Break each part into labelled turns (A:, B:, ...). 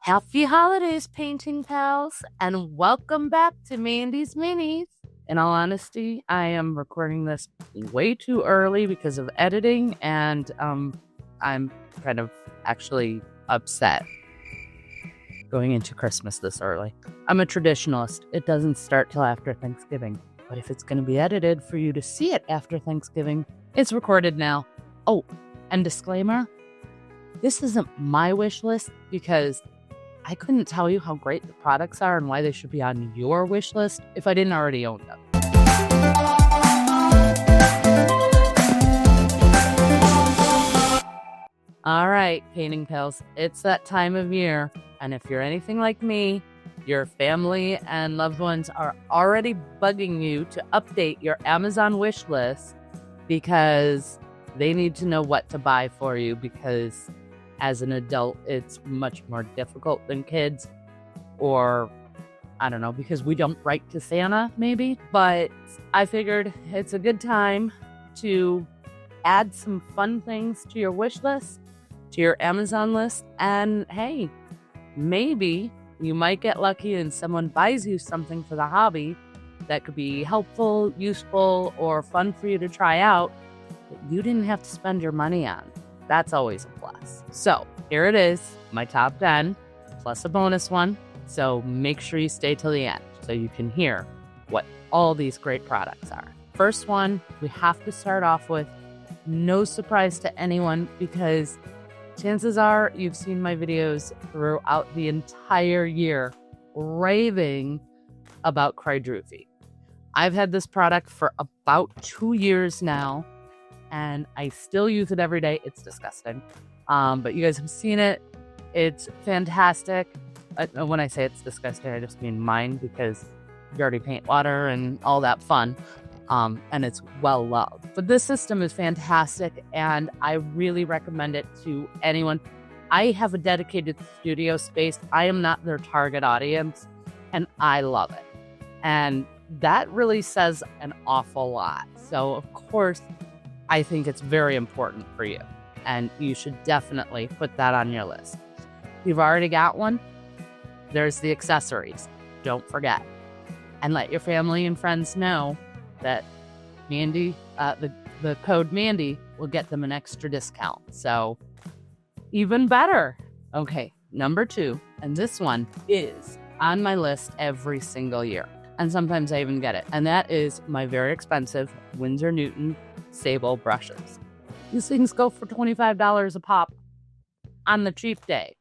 A: Happy holidays, painting pals, and welcome back to Mandy's Minis. In all honesty, I am recording this way too early because of editing, and I'm kind of actually upset going into Christmas this early. I'm a traditionalist. It doesn't start till after Thanksgiving. But if it's going to be edited for you to see it after Thanksgiving, it's recorded now. Oh, and disclaimer, this isn't my wish list because I couldn't tell you how great the products are and why they should be on your wish list if I didn't already own them. All right, painting pals, it's that time of year. And if you're anything like me, your family and loved ones are already bugging you to update your Amazon wish list because they need to know what to buy for you, because as an adult, it's much more difficult than kids, or I don't know, because we don't write to Santa, maybe. But I figured it's a good time to add some fun things to your wish list, to your Amazon list, and hey, maybe you might get lucky and someone buys you something for the hobby that could be helpful, useful, or fun for you to try out that you didn't have to spend your money on. That's always a plus. So here it is, my top 10, plus a bonus one. So make sure you stay till the end so you can hear what all these great products are. First one, we have to start off with, no surprise to anyone, because chances are you've seen my videos throughout the entire year raving about Crydrufi. I've had this product for about 2 years now, and I still use it every day. It's disgusting. But you guys have seen it. It's fantastic. When I say it's disgusting, I just mean mine, because dirty paint water and all that fun. And it's well loved. But this system is fantastic, and I really recommend it to anyone. I have a dedicated studio space. I am not their target audience, and I love it. And that really says an awful lot. So, of course, I think it's very important for you, and you should definitely put that on your list. If you've already got one, there's the accessories. Don't forget. And let your family and friends know that Mandy, the code Mandy will get them an extra discount. So even better. Okay, number 2, and this one is on my list every single year, and sometimes I even get it, and that is my very expensive Winsor Newton Sable brushes. These things go for $25 a pop on the cheap day.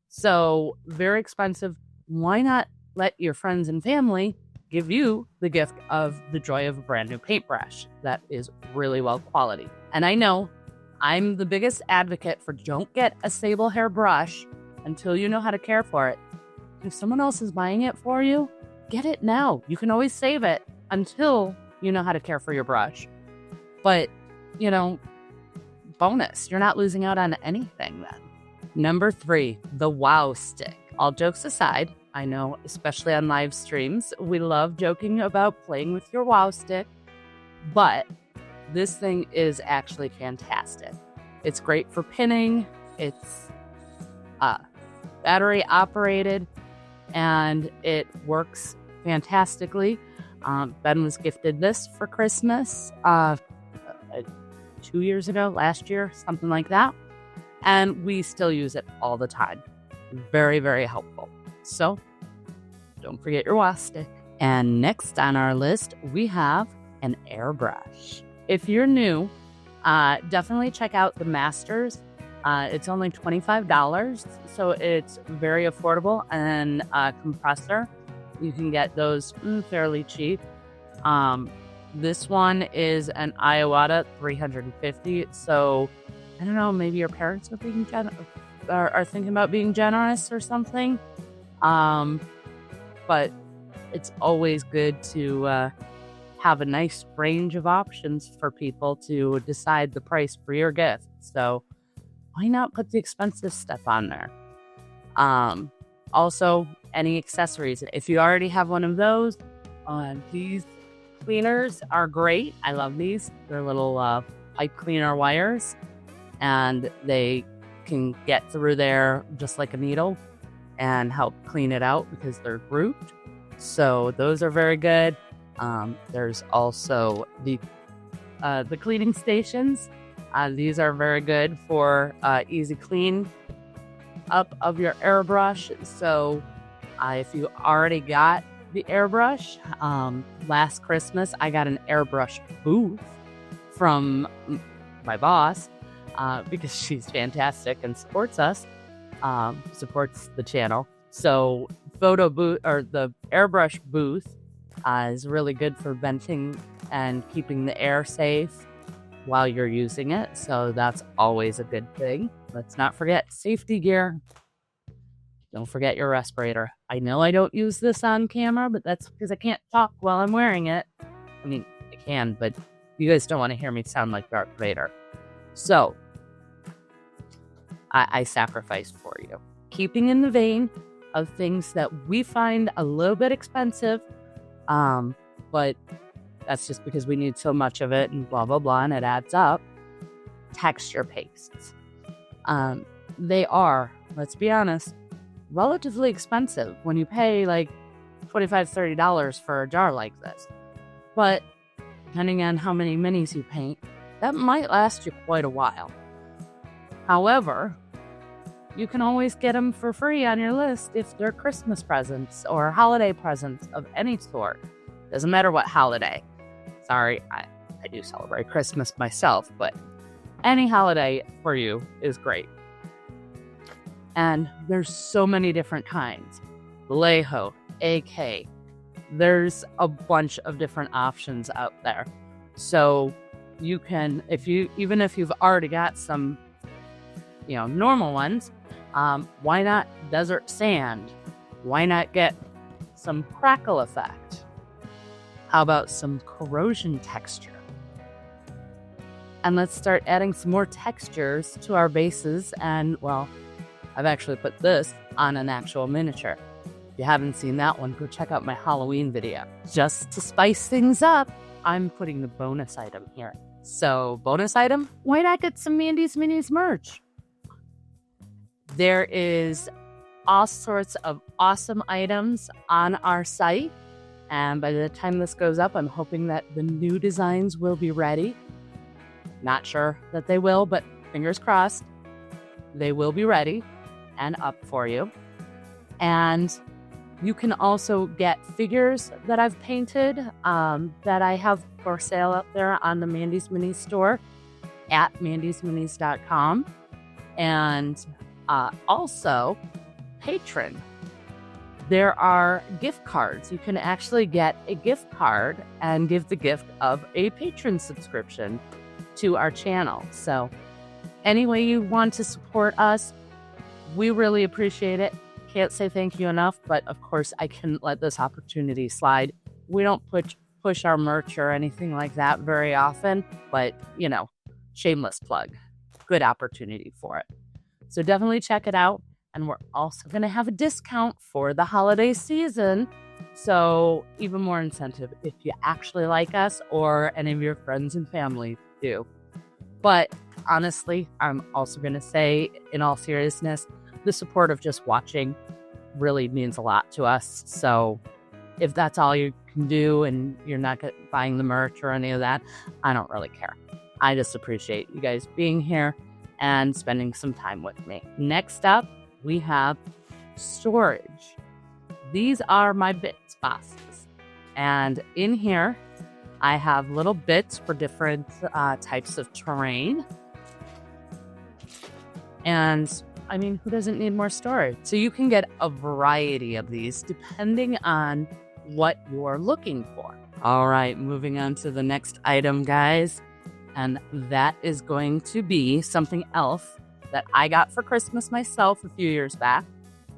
A: So very expensive. Why not let your friends and family give you the gift of the joy of a brand new paintbrush that is really well quality? And I know I'm the biggest advocate for don't get a sable hair brush until you know how to care for it. If someone else is buying it for you, get it now. You can always save it until you know how to care for your brush. But, bonus, you're not losing out on anything then. Number 3, the Wow Stick. All jokes aside, I know, especially on live streams, we love joking about playing with your Wow Stick, but this thing is actually fantastic. It's great for pinning. It's battery operated, and it works fantastically. Ben was gifted this for Christmas 2 years ago, last year, something like that. And we still use it all the time. Very, very helpful. So don't forget your Wow Stick. And next on our list, we have an airbrush. If you're new, definitely check out the Masters. It's only $25, so it's very affordable. And compressor, you can get those fairly cheap. This one is an Iowata 350. So I don't know, maybe your parents are being are thinking about being generous or something. But it's always good to have a nice range of options for people to decide the price for your gift. So why not put the expensive stuff on there? Also, any accessories. If you already have one of those, these cleaners are great. I love these. They're little pipe cleaner wires, and they can get through there just like a needle. and help clean it out because they're grouped. So those are very good. There's also the cleaning stations. These are very good for easy clean up of your airbrush. So if you already got the airbrush, last Christmas I got an airbrush booth from my boss because she's fantastic and supports us, supports the channel. So photo booth, or the airbrush booth, is really good for venting and keeping the air safe while you're using it. So that's always a good thing. Let's not forget safety gear. Don't forget your respirator. I know I don't use this on camera, but that's because I can't talk while I'm wearing it. I mean, I can, but you guys don't want to hear me sound like Darth Vader. So I sacrificed for you. Keeping in the vein of things that we find a little bit expensive, but that's just because we need so much of it and blah, blah, blah, and it adds up. Texture pastes. They are, let's be honest, relatively expensive when you pay like $25, $30 for a jar like this. But depending on how many minis you paint, that might last you quite a while. However, you can always get them for free on your list if they're Christmas presents or holiday presents of any sort. Doesn't matter what holiday. Sorry, I do celebrate Christmas myself, but any holiday for you is great. And there's so many different kinds. Vallejo, AK. There's a bunch of different options out there. So you can, even if you've already got some, normal ones, why not desert sand? Why not get some crackle effect? How about some corrosion texture? And let's start adding some more textures to our bases. And, well, I've actually put this on an actual miniature. If you haven't seen that one, go check out my Halloween video. Just to spice things up, I'm putting the bonus item here. So, bonus item, why not get some Mandy's Minis merch? There is all sorts of awesome items on our site. And by the time this goes up, I'm hoping that the new designs will be ready. Not sure that they will, but fingers crossed, they will be ready and up for you. And you can also get figures that I've painted that I have for sale up there on the Mandy's Minis store at mandysminis.com. And also, Patron. There are gift cards. You can actually get a gift card and give the gift of a Patron subscription to our channel. So any way you want to support us, we really appreciate it. Can't say thank you enough, but of course I couldn't let this opportunity slide. We don't push our merch or anything like that very often, but shameless plug. Good opportunity for it. So definitely check it out. And we're also going to have a discount for the holiday season. So even more incentive if you actually like us or any of your friends and family do. But honestly, I'm also going to say, in all seriousness, the support of just watching really means a lot to us. So if that's all you can do and you're not buying the merch or any of that, I don't really care. I just appreciate you guys being here and spending some time with me. Next up, we have storage. These are my bits boxes. And in here, I have little bits for different types of terrain. And I mean, who doesn't need more storage? So you can get a variety of these depending on what you're looking for. All right, moving on to the next item, guys. And that is going to be something else that I got for Christmas myself a few years back,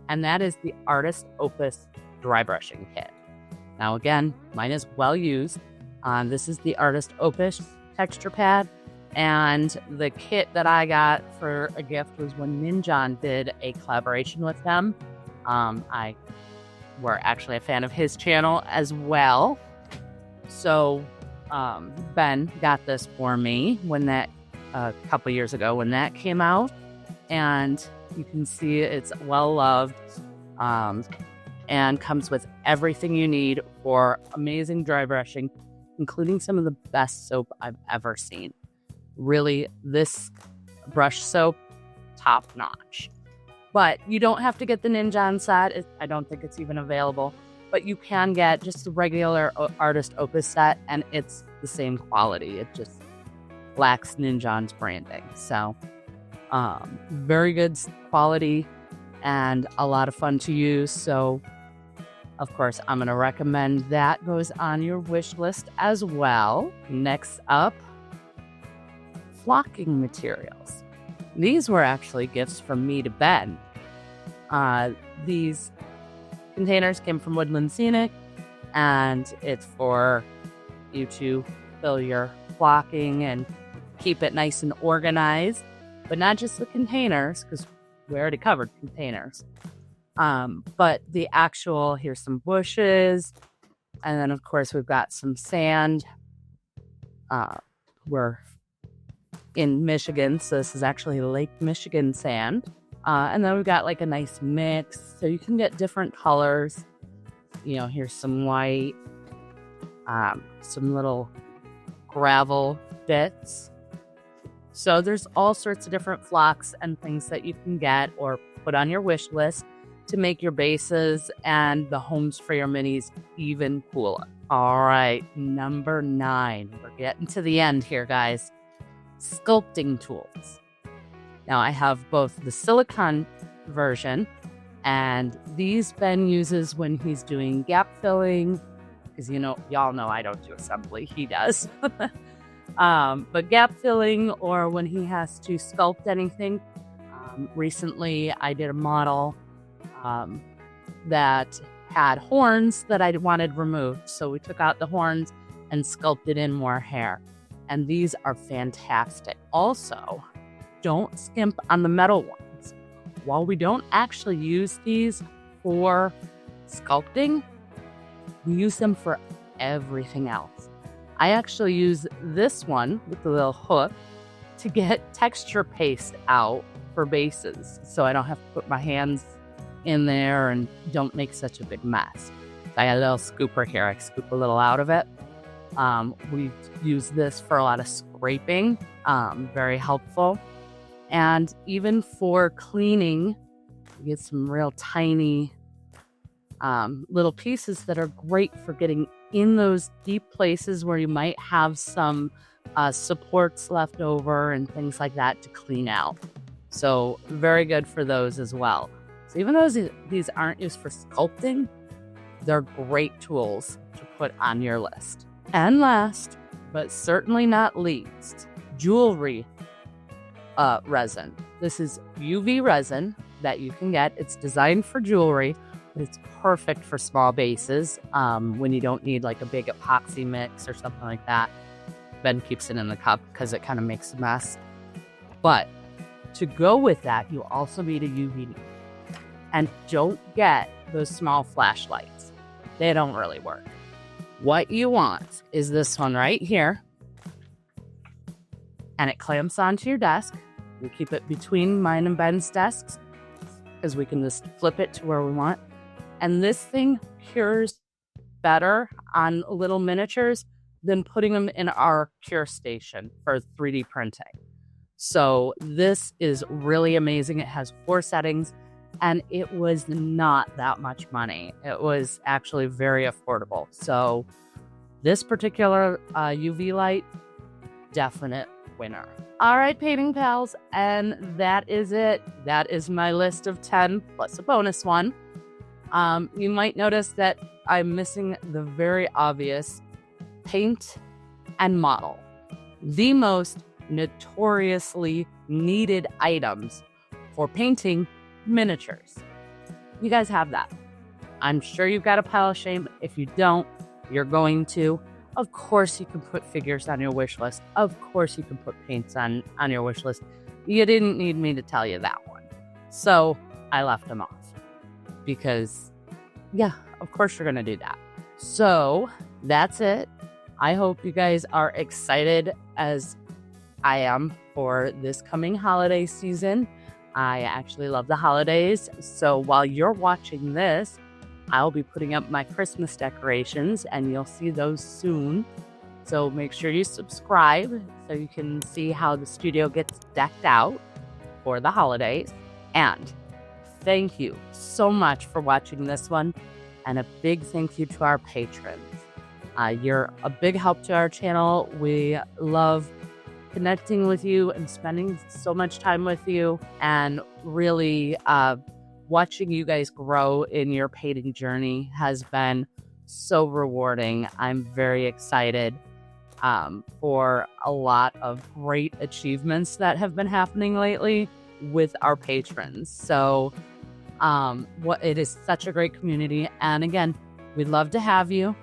A: and that is the Artist Opus dry brushing kit. Now again, mine is well used. This is the Artist Opus texture pad, and the kit that I got for a gift was when Minjon did a collaboration with them. I were actually a fan of his channel as well. So Ben got this for me when that a couple years ago when that came out, and you can see it's well loved. and comes with everything you need for amazing dry brushing, including some of the best soap I've ever seen. Really, this brush soap, top notch. But you don't have to get the Ninja on set. I don't think it's even available. But you can get just the regular Artist Opus set, and it's the same quality. It just lacks Ninja's branding. So, very good quality and a lot of fun to use. So, of course, I'm going to recommend that goes on your wish list as well. Next up, flocking materials. These were actually gifts from me to Ben. These containers came from Woodland Scenic, and it's for you to fill your flocking and keep it nice and organized. But not just the containers, because we already covered containers. But the actual, here's some bushes. And then, of course, we've got some sand. We're in Michigan, so this is actually Lake Michigan sand. And then we've got like a nice mix, so you can get different colors. You know, here's some white, some little gravel bits. So there's all sorts of different flocks and things that you can get or put on your wish list to make your bases and the homes for your minis even cooler. All right, number 9. We're getting to the end here, guys. Sculpting tools. Now I have both the silicone version, and these Ben uses when he's doing gap filling, because y'all know I don't do assembly, he does. But gap filling, or when he has to sculpt anything. Recently I did a model that had horns that I wanted removed, so we took out the horns and sculpted in more hair, and these are fantastic. Also, don't skimp on the metal ones. While we don't actually use these for sculpting, we use them for everything else. I actually use this one with the little hook to get texture paste out for bases, so I don't have to put my hands in there and don't make such a big mess. I got a little scooper here. I scoop a little out of it. We use this for a lot of scraping, very helpful. And even for cleaning, you get some real tiny little pieces that are great for getting in those deep places where you might have some supports left over and things like that to clean out. So very good for those as well. So even though these aren't used for sculpting, they're great tools to put on your list. And last, but certainly not least, jewelry resin. This is UV resin that you can get. It's designed for jewelry, but it's perfect for small bases when you don't need like a big epoxy mix or something like that. Ben keeps it in the cup because it kind of makes a mess. But to go with that, you also need a UV needle. And don't get those small flashlights. They don't really work. What you want is this one right here. And it clamps onto your desk. We keep it between mine and Ben's desks because we can just flip it to where we want. And this thing cures better on little miniatures than putting them in our cure station for 3D printing. So this is really amazing. It has 4 settings, and it was not that much money. It was actually very affordable. So this particular UV light, definite winner. All right, painting pals, and that is it. That is my list of 10 plus a bonus one. You might notice that I'm missing the very obvious paint and model. The most notoriously needed items for painting miniatures. You guys have that. I'm sure you've got a pile of shame. If you don't, you're going to. Of course you can put figures on your wish list. Of course you can put paints on your wish list. You didn't need me to tell you that one. So I left them off. Because, yeah, of course you're going to do that. So that's it. I hope you guys are excited as I am for this coming holiday season. I actually love the holidays. So while you're watching this, I'll be putting up my Christmas decorations and you'll see those soon. So make sure you subscribe so you can see how the studio gets decked out for the holidays. And thank you so much for watching this one. And a big thank you to our patrons. You're a big help to our channel. We love connecting with you and spending so much time with you, and really watching you guys grow in your painting journey has been so rewarding. I'm very excited for a lot of great achievements that have been happening lately with our patrons. So it is such a great community. And again, we'd love to have you.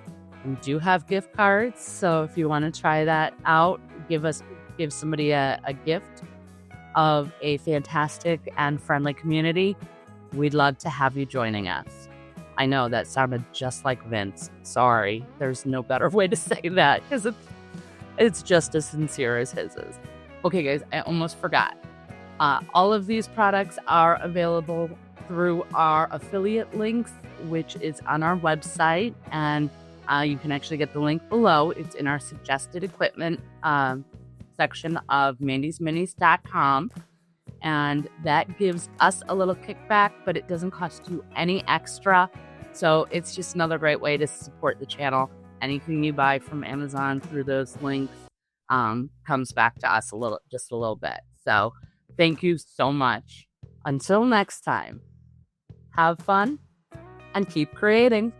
A: We do have gift cards. So if you want to try that out, give somebody a gift of a fantastic and friendly community. We'd love to have you joining us. I know that sounded just like Vince. Sorry. There's no better way to say that because it's just as sincere as his is. Okay, guys, I almost forgot. All of these products are available through our affiliate links, which is on our website. And you can actually get the link below. It's in our suggested equipment section of mandysminis.com. And that gives us a little kickback, but it doesn't cost you any extra. So it's just another great way to support the channel. Anything you buy from Amazon through those links comes back to us just a little bit. So thank you so much. Until next time, have fun and keep creating.